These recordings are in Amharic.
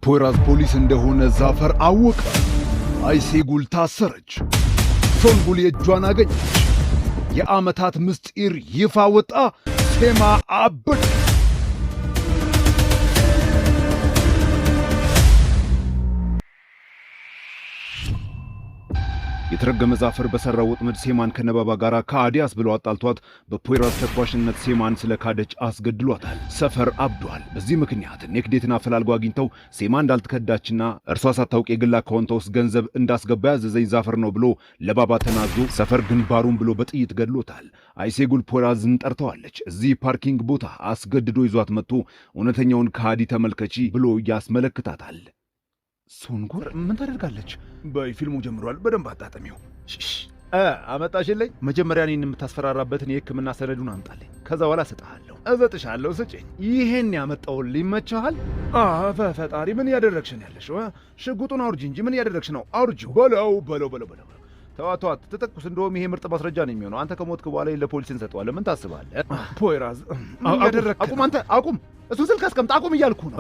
ፖይራዝ ፖሊስ እንደሆነ ዛፈር አወቀ። አይሴጉል ታሰረች። ሶንጉል የእጇን አገኘች። የዓመታት ምስጢር ይፋ ወጣ። ሴማ አበደ። የተረገመ ዛፈር በሰራው ወጥመድ ሴማን ከነባባ ጋር ከአዲያስ ብሎ አጣልቷት በፖይራዝ ተኳሽነት ሴማን ስለካደች አስገድሏታል። ሰፈር አብዷል። በዚህ ምክንያት ኔክዴትን አፈላልጎ አግኝተው ሴማ እንዳልተከዳችና እርሷ ሳታውቅ የግል አካውንቷ ውስጥ ገንዘብ እንዳስገባ ያዘዘኝ ዛፈር ነው ብሎ ለባባ ተናዞ ሰፈር ግንባሩን ብሎ በጥይት ገድሎታል። አይሴጉል ፖይራዝን ጠርተዋለች። እዚህ ፓርኪንግ ቦታ አስገድዶ ይዟት መጥቶ እውነተኛውን ከሃዲ ተመልከቺ ብሎ ያስመለክታታል። ሶንጉል ምን ታደርጋለች? በፊልሙ ጀምሯል። በደንብ አጣጣሚው። አመጣሽልኝ። መጀመሪያ እኔን የምታስፈራራበትን የሕክምና ሰነዱን አምጣልኝ። ከዛ በኋላ እሰጥሃለሁ። እሰጥሻለሁ። ስጭኝ። ይሄን ያመጣውልኝ ይመችሃል? ፈጣሪ ምን ያደረግሽ ነው ያለሽው? ሽጉጡን አውርጂ እንጂ ምን ያደረግሽ ነው? አውርጂው። በለው። ተዋት። ተተኩስ። እንደውም ይሄ ምርጥ ማስረጃ ነው የሚሆነው። አንተ ከሞትክ በኋላ ለፖሊስ እንሰጠዋለን። ምን ታስባለህ? ፖይራዝ አቁም። አንተ አቁም። እሱን ስልክ አስቀምጥ። አቁም እያልኩ ነው።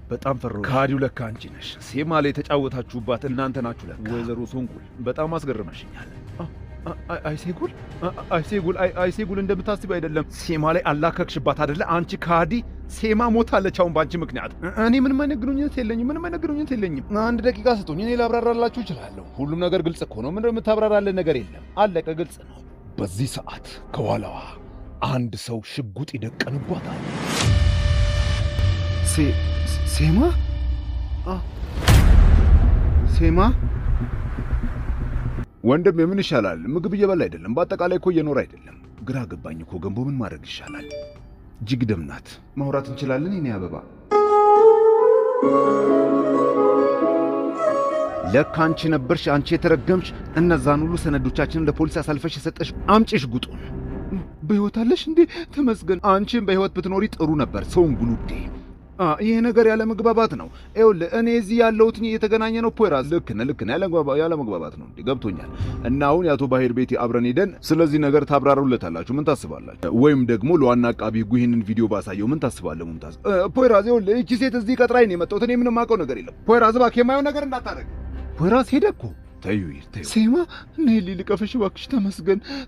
በጣም ፈራሁ። ከሃዲው ለካ አንቺ ነሽ። ሴማ ላይ የተጫወታችሁባት እናንተ ናችሁ ለካ። ወይዘሮ ሶንጉል በጣም አስገርመሽኛል። አይሴጉል እንደምታስቢው አይደለም። ሴማ ላይ አላከክሽባት አይደለ? አንቺ ከሃዲ። ሴማ ሞታለች አሁን ባንቺ ምክንያት። እኔ ምንም አይነት ግንኙነት የለኝም። አንድ ደቂቃ ስጡኝ፣ እኔ ላብራራላችሁ እችላለሁ። ሁሉም ነገር ግልጽ እኮ ነው። ምንድነው የምታብራራለን ነገር የለም። አለቀ፣ ግልጽ ነው። በዚህ ሰዓት ከኋላዋ አንድ ሰው ሽጉጥ ይደቀንባታል። ሴማ ወንድም የምን ይሻላል? ምግብ እየበላ አይደለም፣ በአጠቃላይ እኮ እየኖረ አይደለም። ግራ ገባኝ እኮ ገንቦ፣ ምን ማድረግ ይሻላል? ጅግደም ናት። ማውራት እንችላለን? የኔ አበባ ለካ አንቺ ነበርሽ፣ አንቺ የተረገምሽ። እነዛን ሁሉ ሰነዶቻችንን ለፖሊስ አሳልፈሽ የሰጠሽ። አምጪ ሽጉጡን። በሕይወት አለሽ እንዴ? ተመስገን። አንቺን በሕይወት ብትኖሪ ጥሩ ነበር። ሶንጉል ውዴ፣ ይሄ ነገር ያለ መግባባት ነው። ይኸውልህ እኔ እዚህ ያለሁት የተገናኘ ነው። ፖይራዝ ልክ ነህ። ያለ መግባባት ነው እንዴ? ገብቶኛል። እና አሁን የአቶ ባሂር ቤት አብረን ሄደን ስለዚህ ነገር ታብራሩለታላችሁ። ምን ታስባላችሁ? ወይም ደግሞ ለዋና አቃቢ ሕጉ ይህንን ቪዲዮ ባሳየው ምን ታስባለህ? ሙምታዝ ፖይራዝ፣ ይኸውልህ እቺ ሴት እዚህ ቀጥራኝ ነው የመጣሁት። እኔ ምንም አውቀው ነገር የለም። ፖይራዝ እባክህ የማየው ነገር እንዳታደርግ። ፖይራዝ ሄደ እኮ። ተዩ ሴማ፣ ነይ ልቀፍሽ እባክሽ።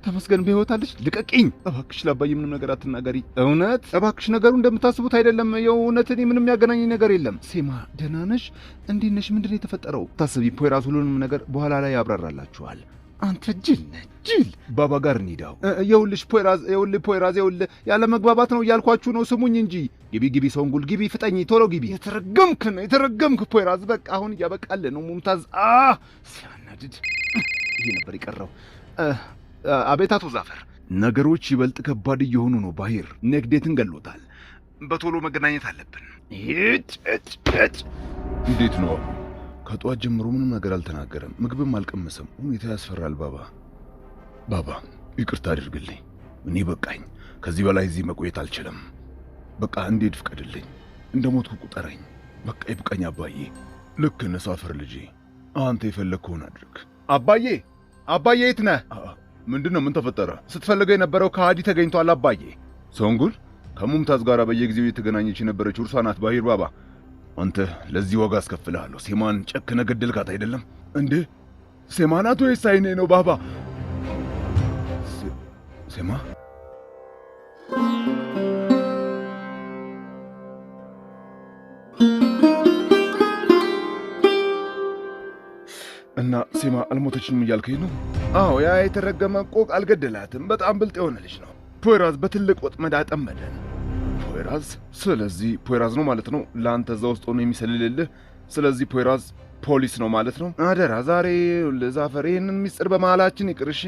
ተመስገን በሕይወት አለሽ። ልቀቂኝ እባክሽ። ለአባዬ ምንም ነገር አትናገሪ። እውነት እባክሽ፣ ነገሩ እንደምታስቡት አይደለም። የእውነት እኔ ምንም ያገናኘኝ ነገር የለም። ሴማ ደህና ነሽ? እንዴት ነሽ? ምንድን ነው የተፈጠረው? ታስቢ። ፖይራዝ ሁሉንም ነገር በኋላ ላይ ያብራራላችኋል። አንተ ጅል ነህ ጅል። ባባ ጋር እንሂዳው። ይኸውልሽ ፖይራዝ፣ ያለ መግባባት ነው እያልኳችሁ ነው። ስሙኝ እንጂ። ግቢ ሶንጉል ግቢ፣ ፍጠኝ፣ ቶሎ ግቢ። የተረገምክ ፖይራዝ። በቃ አሁን እያበቃል ነው። ሙምታዝ ሲያናድድ። ይሄ ነበር የቀረው። አቤት አቶ ዛፈር። ነገሮች ይበልጥ ከባድ እየሆኑ ነው። ባሂር ኔክዴትን ገሎታል። በቶሎ መገናኘት አለብን። እንዴት ነው? ከጧት ጀምሮ ምንም ነገር አልተናገረም፣ ምግብም አልቀመሰም። ሁኔታ ያስፈራል። ባባ ይቅርታ አድርግልኝ። እኔ በቃኝ። ከዚህ በላይ እዚህ መቆየት አልችልም። በቃ እንዴት ፍቀድልኝ። እንደ ሞትኩ ቁጠረኝ። በቃ ይብቃኝ አባዬ። ልክ ነህ ሳፈር ልጄ። አንተ የፈለግከውን አድርግ። አባዬ የት ነህ? ምንድን ነው? ምን ተፈጠረ? ስትፈልገው የነበረው ከሃዲ ተገኝቷል አባዬ። ሶንጉል ከሙምታዝ ጋር በየጊዜው የተገናኘች የነበረችው እርሷ ናት ባሂር። ባባ አንተ ለዚህ ዋጋ አስከፍልሃለሁ። ሴማን ጨክነህ ገደልካት አይደለም እንዴ? ሴማ ናት ወይስ አይኔ ነው? ባባ ሴማ እና ሴማ አልሞተችም እያልከኝ ነው? አዎ፣ ያ የተረገመ ቆቅ አልገደላትም። በጣም ብልጥ የሆነ ልጅ ነው። ፖይራዝ በትልቅ ወጥመድ አጠመደን። ስለዚህ ፖይራዝ ነው ማለት ነው ለአንተ እዛ ውስጥ ሆኖ የሚሰልልልህ። ስለዚህ ፖይራዝ ፖሊስ ነው ማለት ነው። አደራ ዛሬ ዛፈር ይህንን ሚስጥር በመሃላችን ይቅርሽ።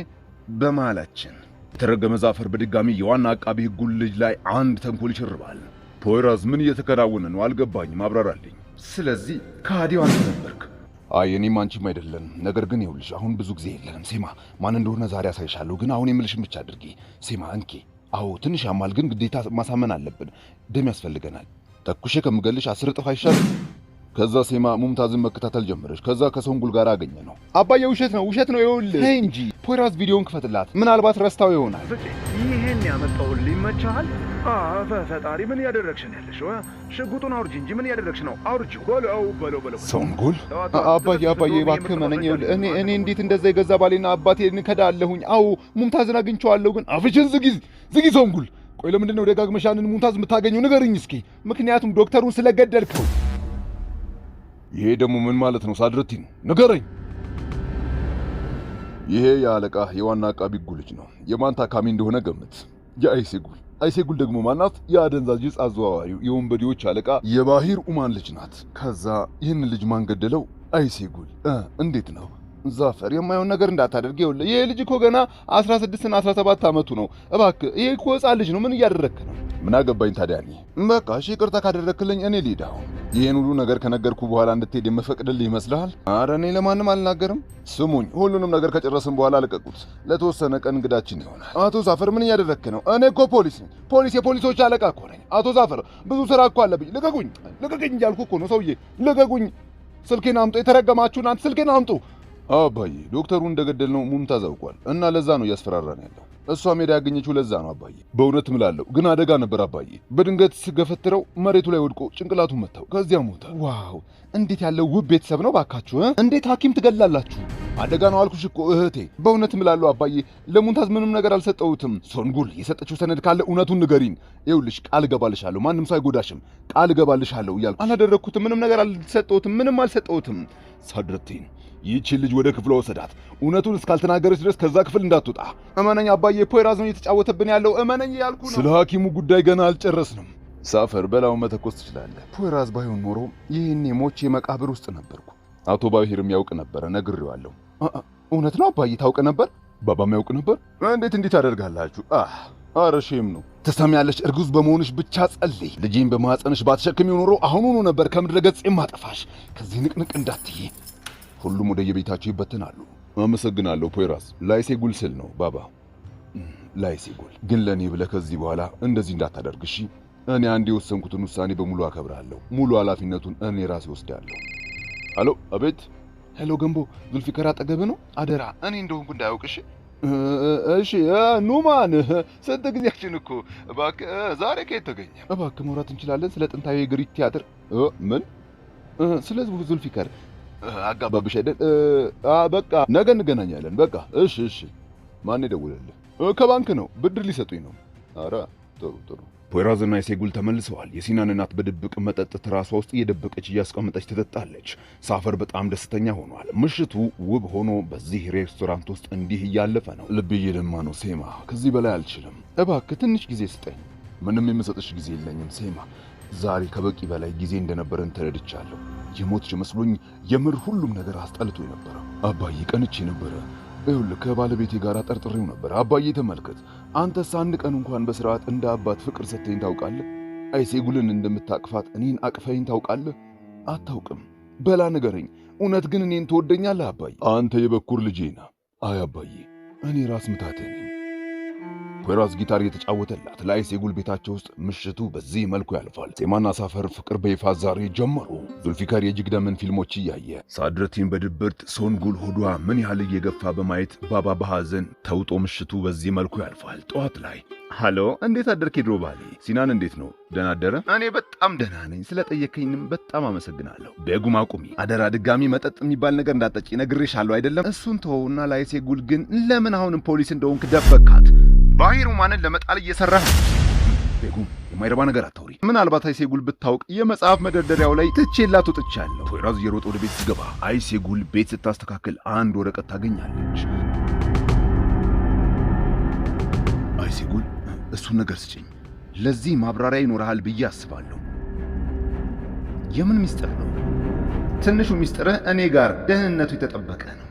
በመሃላችን የተረገመ ዛፈር በድጋሚ የዋና አቃቢ ሕጉን ልጅ ላይ አንድ ተንኮል ይሽርባል። ፖይራዝ ምን እየተከናወነ ነው? አልገባኝም፣ አብራራልኝ። ስለዚህ ከሃዲው አንተ ነበርክ? አይ እኔም አንቺም አይደለን። ነገር ግን ይኸውልሽ አሁን ብዙ ጊዜ የለንም። ሴማ ማን እንደሆነ ዛሬ አሳይሻለሁ። ግን አሁን የምልሽን ብቻ አድርጊ። ሴማ እንኪ። አዎ ትንሽ ያማል፣ ግን ግዴታ ማሳመን አለብን። ደም ያስፈልገናል። ተኩሼ ከምገልሽ 10 እጥፍ አይሻልም? ከዛ ሴማ ሙምታዝን መከታተል ጀመረች። ከዛ ከሶንጉል ጋር አገኘ ነው። አባዬ ውሸት ነው ይኸውልህ። ተይ እንጂ ፖይራዝ ቪዲዮን ክፈትላት፣ ምናልባት ረስታው ይሆናል። ይሄን ያመጣውልኝ ይመችሃል? ፈጣሪ ምን ያደረግሽ ነው ያለሽው? ሽጉጡን አውርጂ እንጂ ምን ያደረግሽ ነው? አውርጂ በለው። ሶንጉል አባዬ እባክህ መነኝ። ይኸውልህ እኔ እንዴት እንደዛ የገዛ ባሌና አባቴን እከዳለሁኝ? አዎ ሙምታዝን አግኝቼዋለሁ፣ ግን አፍሽን ዝጊ ሶንጉል። ቆይ ለምንድን ነው ደጋግመሽ ያንን ሙምታዝ የምታገኘው? ንገርኝ እስኪ። ምክንያቱም ዶክተሩን ስለገደልከው። ይሄ ደግሞ ምን ማለት ነው ሳድረቲን? ንገረኝ። ይሄ የአለቃ የዋና አቃቢ ሕጉ ልጅ ነው። የማን ታካሚ እንደሆነ ገምት። አይሴጉል ደግሞ ማናት? የአደንዛዥ ዕፅ አዘዋዋሪው የወንበዴዎች አለቃ የባሂር ኡማን ልጅ ናት። ከዛ ይህን ልጅ ማን ገደለው? አይሴጉል። እንዴት ነው ዛፈር? የማየውን ነገር እንዳታደርግ። ይኸውልህ ይሄ ልጅ እኮ ገና 16 እና 17 ዓመቱ ነው። እባክህ ይሄ እኮ ሕፃን ልጅ ነው። ምን እያደረግክ ነው? ምን አገባኝ ታዲያ እኔ። በቃ እሺ ይቅርታ ካደረክልኝ እኔ ልሂድ። አሁን ይሄን ሁሉ ነገር ከነገርኩ በኋላ እንድትሄድ የምፈቅድልህ ይመስልሃል? ኧረ እኔ ለማንም አልናገርም። ስሙኝ፣ ሁሉንም ነገር ከጨረስን በኋላ ልቀቁት። ለተወሰነ ቀን እንግዳችን ይሆናል። አቶ ዛፈር ምን እያደረግክ ነው? እኔ እኮ ፖሊስ ነኝ። የፖሊሶች አለቃ እኮ ነኝ። አቶ ዛፈር ብዙ ስራ እኮ አለብኝ። ልቀቁኝ እያልኩ እኮ ነው ሰውዬ። ልቀቁኝ። ስልኬን አምጡ። የተረገማችሁ እናንተ ስልኬን አምጡ። አባዬ ዶክተሩን እንደገደልነው ሙምታዝ አውቋል እና ለዛ ነው እያስፈራራን ያለው። እሷ ሜዳ ያገኘችው ለዛ ነው አባዬ። በእውነት እምላለሁ ግን አደጋ ነበር አባዬ። በድንገት ስገፈትረው መሬቱ ላይ ወድቆ ጭንቅላቱን መታው፣ ከዚያ ሞተ። ዋው እንዴት ያለው ውብ ቤተሰብ ነው ባካችሁ! እንዴት ሐኪም ትገላላችሁ? አደጋ ነው አልኩሽ እኮ እህቴ። በእውነት እምላለሁ አባዬ ለሙምታዝ ምንም ነገር አልሰጠሁትም። ሶንጉል የሰጠችው ሰነድ ካለ እውነቱን ንገሪን። ይኸውልሽ ቃል እገባልሻለሁ፣ ማንም ሰው አይጎዳሽም። ቃል እገባልሻለሁ እያልኩ አላደረግኩትም። ምንም ነገር አልሰጠሁትም። ምንም አልሰጠሁትም። ሳድረቲን ይህችን ልጅ ወደ ክፍሏ ወሰዳት። እውነቱን እስካልተናገረች ድረስ ከዛ ክፍል እንዳትወጣ። እመነኝ አባዬ፣ ፖይራዝ ነው እየተጫወተብን ያለው። እመነኝ ያልኩ ነው። ስለ ሐኪሙ ጉዳይ ገና አልጨረስንም። ሳፈር በላው መተኮስ ትችላለህ። ፖይራዝ ባይሆን ኖሮ ይህኔ ሞቼ መቃብር ውስጥ ነበርኩ። አቶ ባሂርም ያውቅ ነበረ፣ ነግሬዋለሁ። እውነት ነው አባዬ? ታውቅ ነበር? ባባም ያውቅ ነበር? እንዴት እንዲህ ታደርጋላችሁ? ኧረ ሼም ነው። ትሰሚያለሽ፣ እርጉዝ በመሆንሽ ብቻ ጸልይ። ልጄን በማኅፀንሽ ባትሸክሚው ኖሮ አሁኑኑ ነበር ከምድረ ገጽ የማጠፋሽ። ከዚህ ንቅንቅ እንዳትዪ። ሁሉም ወደ የቤታቸው ይበተናሉ። አመሰግናለሁ ፖይራዝ። ላይሴጉል ስል ነው ባባ፣ ላይሴጉል። ግን ለእኔ ብለህ ከዚህ በኋላ እንደዚህ እንዳታደርግ እሺ? እኔ አንድ የወሰንኩትን ውሳኔ በሙሉ አከብራለሁ። ሙሉ ኃላፊነቱን እኔ ራሴ ወስዳለሁ። አሎ፣ አቤት። ሄሎ ገንቦ፣ ዙልፊከር አጠገብህ ነው? አደራ እኔ እንደሆንኩ እንዳያውቅሽ። እሺ ኑማን፣ ስንት ጊዜያችን እኮ። እባክህ ዛሬ ከየት ተገኘ? እባክህ ማውራት እንችላለን ስለ ጥንታዊ የግሪክ ቲያትር። ምን? ስለ ዙልፊከር አጋባብሽ አይደል? በቃ ነገ እንገናኛለን። በቃ እሺ። ማን የደወለልህ? ከባንክ ነው፣ ብድር ሊሰጡኝ ነው። ኧረ ጥሩ። ፖይራዝና አይሴጉል ተመልሰዋል። የሲናን እናት በድብቅ መጠጥ ትራሷ ውስጥ እየደበቀች እያስቀመጠች ትጠጣለች። ሳፈር በጣም ደስተኛ ሆኗል። ምሽቱ ውብ ሆኖ በዚህ ሬስቶራንት ውስጥ እንዲህ እያለፈ ነው። ልቤ እየደማ ነው። ሴማ፣ ከዚህ በላይ አልችልም። እባክህ ትንሽ ጊዜ ስጠኝ። ምንም የምሰጥሽ ጊዜ የለኝም ሴማ። ዛሬ ከበቂ በላይ ጊዜ እንደነበረን ተረድቻለሁ። የሞትሽ መስሎኝ የምር ሁሉም ነገር አስጠልቶ ነበረ። አባዬ ቀንቼ ነበረ። ይኸውልህ ከባለቤቴ ጋር ጠርጥሬው ነበር። አባዬ ተመልከት፣ አንተስ አንድ ቀን እንኳን በስርዓት እንደ አባት ፍቅር ሰጥተኝ ታውቃለህ? አይሴጉልን እንደምታቅፋት እኔን አቅፈኝ ታውቃለህ? አታውቅም። በላ ንገረኝ፣ እውነት ግን እኔን ትወደኛለህ አባዬ? አንተ የበኩር ልጄ ነህ። አይ አባዬ፣ እኔ ራስ ምታትህ ነኝ። ፖይራዝ ጊታር የተጫወተላት ለአይሴጉል ቤታቸው ውስጥ ምሽቱ በዚህ መልኩ ያልፋል። ሴማና ሳፈር ፍቅር በይፋ ዛሬ ጀመሩ። ዙልፊከር የጅግደምን ፊልሞች እያየ፣ ሳድረቲን በድብርት፣ ሶንጉል ሆዷ ምን ያህል እየገፋ በማየት ባባ በሐዘን ተውጦ ምሽቱ በዚህ መልኩ ያልፋል። ጠዋት ላይ ሃሎ፣ እንዴት አደርክ ድሮ ባሌ? ሲናን እንዴት ነው? ደህና አደረ? እኔ በጣም ደህና ነኝ። ስለጠየከኝም በጣም አመሰግናለሁ። በጉም አቁሚ አደራ። ድጋሚ መጠጥ የሚባል ነገር እንዳጠጪ ነግሬሻለሁ አይደለም? እሱን ተወውና ለአይሴጉል ግን ለምን አሁንም ፖሊስ እንደሆንክ ደበካት? ባሂር ኡማንን ለመጣል እየሰራህ ነው። ቤጉም የማይረባ ነገር አታውሪ። ምናልባት አይሴጉል ብታውቅ የመጽሐፍ መደርደሪያው ላይ ትቼላት ወጥቻለሁ። ፖይራዝ እየሮጠ ወደ ቤት ሲገባ አይሴጉል ቤት ስታስተካክል አንድ ወረቀት ታገኛለች። አይሴጉል እሱን ነገር ስጭኝ፣ ለዚህ ማብራሪያ ይኖርሃል ብዬ አስባለሁ። የምን ሚስጥር ነው? ትንሹ ሚስጥርህ እኔ ጋር ደህንነቱ የተጠበቀ ነው።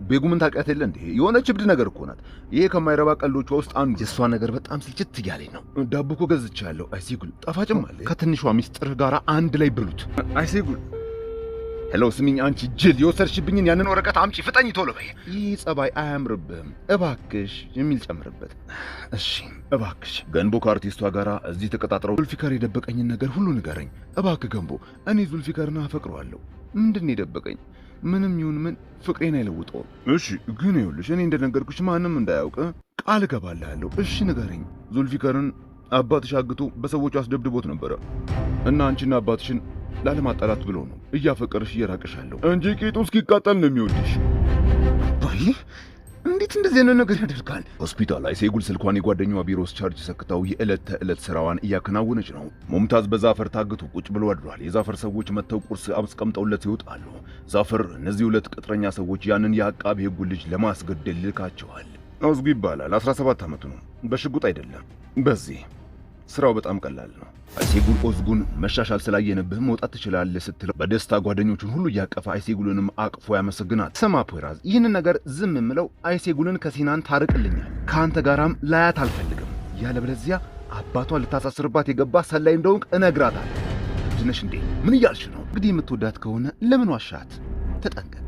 ቤጉምን ታውቂያት የለ እንዴ? የሆነች እብድ ነገር እኮ ናት። ይሄ ከማይረባ ቀልዶቿ ውስጥ አንዱ። የእሷ ነገር በጣም ስልችት እያለኝ ነው። ዳቦ እኮ ገዝቻለሁ። አይሴጉል ጣፋጭም አለ። ከትንሿ ሚስጥርህ ጋር አንድ ላይ ብሉት። አይሴጉል ሄሎ ስሚኝ አንቺ ጅል፣ የወሰድሽብኝን ያንን ወረቀት አምጪ፣ ፍጠኝ ቶሎ በይ። ይህ ጸባይ አያምርብህም፣ እባክሽ የሚል ጨምርበት። እሺ እባክሽ። ገንቦ ከአርቲስቷ ጋር እዚህ ተቀጣጥረው ዙልፊካር የደበቀኝን ነገር ሁሉ ንገረኝ እባክህ ገንቦ። እኔ ዙልፊካርን አፈቅረዋለሁ። ምንድን የደበቀኝ? ምንም ይሁን ምን ፍቅሬን አይለውጠውም። እሺ ግን ይኸውልሽ እኔ እንደነገርኩሽ ማንም እንዳያውቅ ቃል እገባልሃለሁ። እሺ ንገረኝ። ዙልፊካርን አባትሽ አግቶ በሰዎቹ አስደብድቦት ነበረ እና አንቺና አባትሽን ላለማጣላት ብሎ ነው እያፈቀረሽ እየራቀሻለሁ እንጂ ቂጡ እስኪቃጠል ነው የሚወድሽ። አይ እንዴት እንደዚህ አይነት ነገር ያደርጋል? ሆስፒታል ላይ ሴጉል ስልኳን የጓደኛዋ ቢሮ ውስጥ ቻርጅ ሰክታው የዕለት ተዕለት ስራዋን እያከናወነች ነው። ሙምታዝ በዛፈር ታግቶ ቁጭ ብሎ አድሯል። የዛፈር ሰዎች መጥተው ቁርስ አስቀምጠውለት ይወጣሉ። ዛፈር እነዚህ ሁለት ቅጥረኛ ሰዎች ያንን የአቃቢ ሕጉ ልጅ ለማስገደል ልካቸዋል። ኦዝጉ ይባላል። 17 ዓመቱ ነው። በሽጉጥ አይደለም። በዚህ ስራው በጣም ቀላል ነው። አይሴጉል ኦዝጉን መሻሻል ስላየንብህ መውጣት ትችላለህ ስትለው በደስታ ጓደኞቹን ሁሉ እያቀፈ አይሴጉልንም አቅፎ ያመሰግናል። ስማ ፖይራዝ፣ ይህንን ነገር ዝም የምለው አይሴጉልን ከሲናን ታርቅልኛል። ከአንተ ጋራም ላያት አልፈልግም። ያለበለዚያ አባቷን ልታሳስርባት የገባ ሰላይ እንደሆንክ እነግራታለሁ። ልጅነሽ እንዴ? ምን እያልሽ ነው? እንግዲህ የምትወዳት ከሆነ ለምን ዋሻት? ተጠንቀቅ።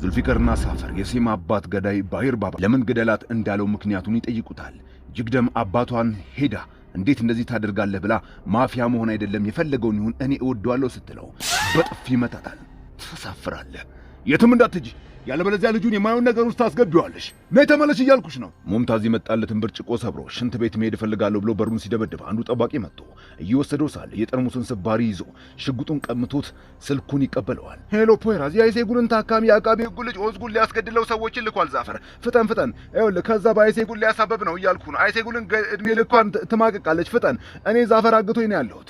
ዙልፊካርና ሳፈር የሴማ አባት ገዳይ ባሂር ባባ ለምን ገደላት እንዳለው ምክንያቱን ይጠይቁታል። ጅግደም አባቷን ሄዳ እንዴት እንደዚህ ታደርጋለህ ብላ ማፊያ መሆን አይደለም የፈለገውን ይሁን እኔ እወደዋለሁ ስትለው በጥፊ ይመታታል። ትሳፍራለህ፣ የትም እንዳትጂ፣ ያለበለዚያ ልጁን የማይሆን ነገር ውስጥ ታስገቢዋለሽ። ነይ ተመለሽ እያልኩሽ ነው። ሙምታዝ የመጣለትን ብርጭቆ ሰብሮ ሽንት ቤት መሄድ እፈልጋለሁ ብሎ በሩን ሲደበድብ አንዱ ጠባቂ መጥቶ እየወሰደው ሳለ የጠርሙስን ስባሪ ይዞ ሽጉጡን ቀምቶት ስልኩን ይቀበለዋል። ሄሎ ፖይራዝ፣ የአይሴጉልን ታካሚ የአቃቢ ሕጉ ልጅ ኦዝጉን ሊያስገድለው ሰዎችን ልኳል። ዛፈር ፍጠን ፍጠን፣ ይኸውልህ ከዛ በአይሴጉል ሊያሳበብ ነው እያልኩ ነው። አይሴጉልን እድሜ ልኳን ትማቅቃለች። ፍጠን፣ እኔ ዛፈር አግቶኝ ነው ያለሁት።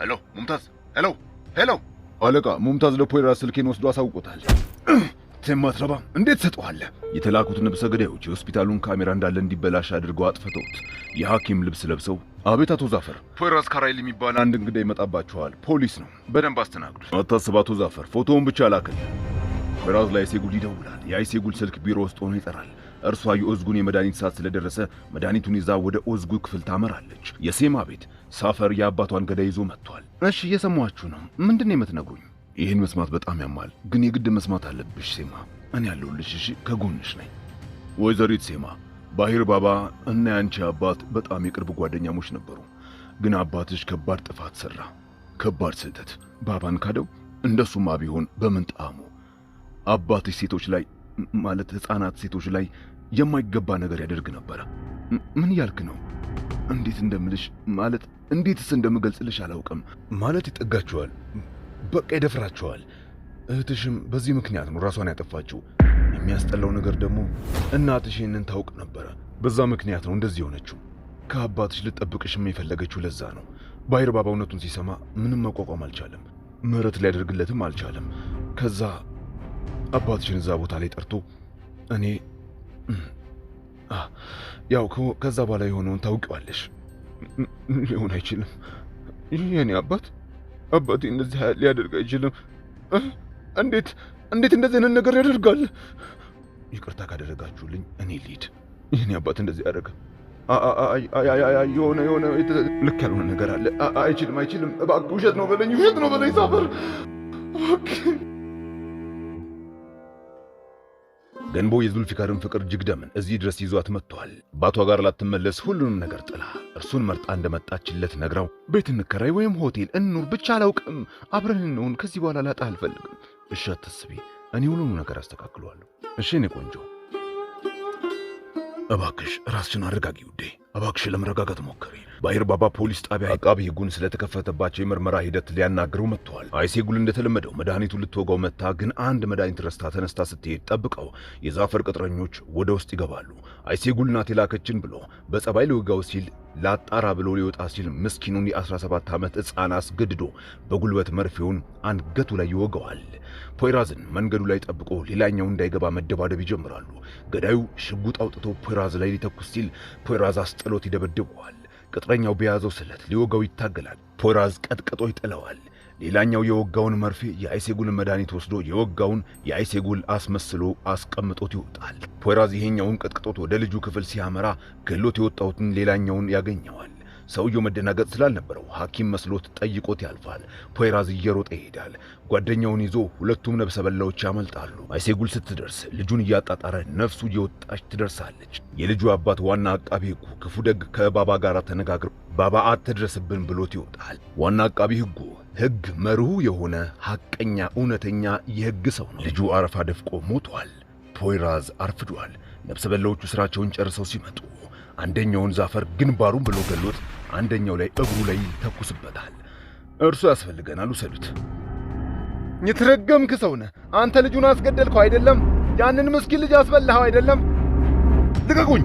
ሄሎ ሙምታዝ፣ ሄሎ ሄሎ። አለቃ ሙምታዝ ለፖይራዝ ስልኬን ወስዶ አሳውቆታል። ማትረባ እንዴት ሰጠዋለህ? የተላኩት ነብሰ ገዳዮች የሆስፒታሉን ካሜራ እንዳለ እንዲበላሽ አድርገው አጥፍተውት የሐኪም ልብስ ለብሰው። አቤት አቶ ዛፈር። ፖይራዝ ካራይል የሚባል አንድ እንግዳ ይመጣባችኋል። ፖሊስ ነው፣ በደንብ አስተናግዱት። አታስብ አቶ ዛፈር፣ ፎቶውን ብቻ ላክል። ፖይራዝ ለአይሴጉል ይደውላል። የአይሴጉል ስልክ ቢሮ ውስጥ ሆኖ ይጠራል። እርሷ የኦዝጉን የመድኃኒት ሰዓት ስለደረሰ መድኃኒቱን ይዛ ወደ ኦዝጉ ክፍል ታመራለች። የሴማ ቤት ሳፈር የአባቷን ገዳይ ይዞ መጥቷል። እሺ እየሰማችሁ ነው። ምንድን ነው የምትነግሩኝ? ይህን መስማት በጣም ያማል፣ ግን የግድ መስማት አለብሽ ሴማ። እኔ ያለሁልሽ፣ እሺ? ከጎንሽ ነኝ። ወይዘሪት ሴማ፣ ባሂር ባባ እና ያንቺ አባት በጣም የቅርብ ጓደኛሞች ነበሩ። ግን አባትሽ ከባድ ጥፋት ሠራ፣ ከባድ ስህተት። ባባን ካደው። እንደሱማ ቢሆን በምን ጣዕሙ? አባትሽ ሴቶች ላይ ማለት ሕፃናት ሴቶች ላይ የማይገባ ነገር ያደርግ ነበረ። ምን ያልክ ነው? እንዴት እንደምልሽ ማለት እንዴትስ እንደምገልጽልሽ አላውቅም። ማለት ይጠጋችኋል፣ በቃ ይደፍራቸዋል። እህትሽም በዚህ ምክንያት ነው ራሷን ያጠፋችው። የሚያስጠላው ነገር ደግሞ እናትሽ ይህንን ታውቅ ነበረ። በዛ ምክንያት ነው እንደዚህ የሆነችው። ከአባትሽ ልጠብቅሽም የፈለገችው ለዛ ነው። ባሂር ባባ እውነቱን ሲሰማ ምንም መቋቋም አልቻለም። ምህረት ሊያደርግለትም አልቻለም። ከዛ አባትሽን እዛ ቦታ ላይ ጠርቶ እኔ ያው ከዛ በኋላ የሆነውን ታውቂዋለሽ። ሊሆን አይችልም። የኔ አባቴ እንደዚህ ሊያደርግ አይችልም። እንዴት እንደዚህ አይነት ነገር ያደርጋል? ይቅርታ ካደረጋችሁልኝ እኔ ልሂድ። የኔ አባት እንደዚህ ያደርግ የሆነ ልክ ያልሆነ ነገር አለ። አይችልም። እባክህ ውሸት ነው በለኝ ሳፈር። ገንቦ የዙልፊካርን ፍቅር ጅግደምን እዚህ ድረስ ይዟት መጥቷል። አባቷ ጋር ላትመለስ ሁሉንም ነገር ጥላ እርሱን መርጣ እንደመጣችለት ነግራው ቤት እንከራይ ወይም ሆቴል እንኑር ብቻ አላውቅም፣ አብረን እንሁን፣ ከዚህ በኋላ ላጣ አልፈልግም። እሺ አትስቢ፣ እኔ ሁሉንም ነገር አስተካክለዋለሁ። እሺ እኔ ቆንጆ፣ እባክሽ ራስሽን አረጋጊ ውዴ፣ እባክሽ ለመረጋጋት ሞክሪ። ባሂር ባባ ፖሊስ ጣቢያ አቃቢ ሕጉን ስለተከፈተባቸው የምርመራ ሂደት ሊያናግረው መጥተዋል። አይሴጉል እንደተለመደው መድኃኒቱን ልትወጋው መታ፣ ግን አንድ መድኃኒት ረስታ ተነስታ ስትሄድ ጠብቀው የዛፈር ቅጥረኞች ወደ ውስጥ ይገባሉ። አይሴጉል ናት የላከችን ብሎ በጸባይ ሊወጋው ሲል ላጣራ ብሎ ሊወጣ ሲል ምስኪኑን የ17 ዓመት ሕፃን አስገድዶ በጉልበት መርፌውን አንገቱ ላይ ይወጋዋል። ፖይራዝን መንገዱ ላይ ጠብቆ ሌላኛው እንዳይገባ መደባደብ ይጀምራሉ። ገዳዩ ሽጉጥ አውጥቶ ፖይራዝ ላይ ሊተኩስ ሲል ፖይራዝ አስጥሎት ይደበድበዋል። ቅጥረኛው በያዘው ስለት ሊወጋው ይታገላል። ፖይራዝ ቀጥቅጦ ይጥለዋል። ሌላኛው የወጋውን መርፌ የአይሴጉልን መድኃኒት ወስዶ የወጋውን የአይሴጉል አስመስሎ አስቀምጦት ይወጣል። ፖይራዝ ይሄኛውን ቀጥቅጦት ወደ ልጁ ክፍል ሲያመራ ገሎት የወጣውትን ሌላኛውን ያገኘዋል። ሰውየው መደናገጥ ስላልነበረው ሐኪም መስሎት ጠይቆት ያልፋል። ፖይራዝ እየሮጠ ይሄዳል። ጓደኛውን ይዞ ሁለቱም ነብሰ በላዎች ያመልጣሉ። አይሴጉል ስትደርስ ልጁን እያጣጣረ ነፍሱ እየወጣች ትደርሳለች። የልጁ አባት ዋና አቃቢ ሕጉ ክፉ ደግ ከባባ ጋር ተነጋግረው ባባ አትድረስብን ብሎት ይወጣል። ዋና አቃቢ ሕጉ ሕግ መርሁ የሆነ ሐቀኛ እውነተኛ የሕግ ሰው ነው። ልጁ አረፋ ደፍቆ ሞቷል። ፖይራዝ አርፍዷል። ነብሰ በላዎቹ ስራቸውን ጨርሰው ሲመጡ አንደኛውን ዛፈር ግንባሩን ብሎ ገሎት አንደኛው ላይ እግሩ ላይ ተኩስበታል። እርሱ ያስፈልገናል፣ ውሰዱት። የተረገምክ ሰው ነህ አንተ! ልጁን አስገደልከው አይደለም? ያንን ምስኪን ልጅ አስበላኸው አይደለም? ልቀቁኝ!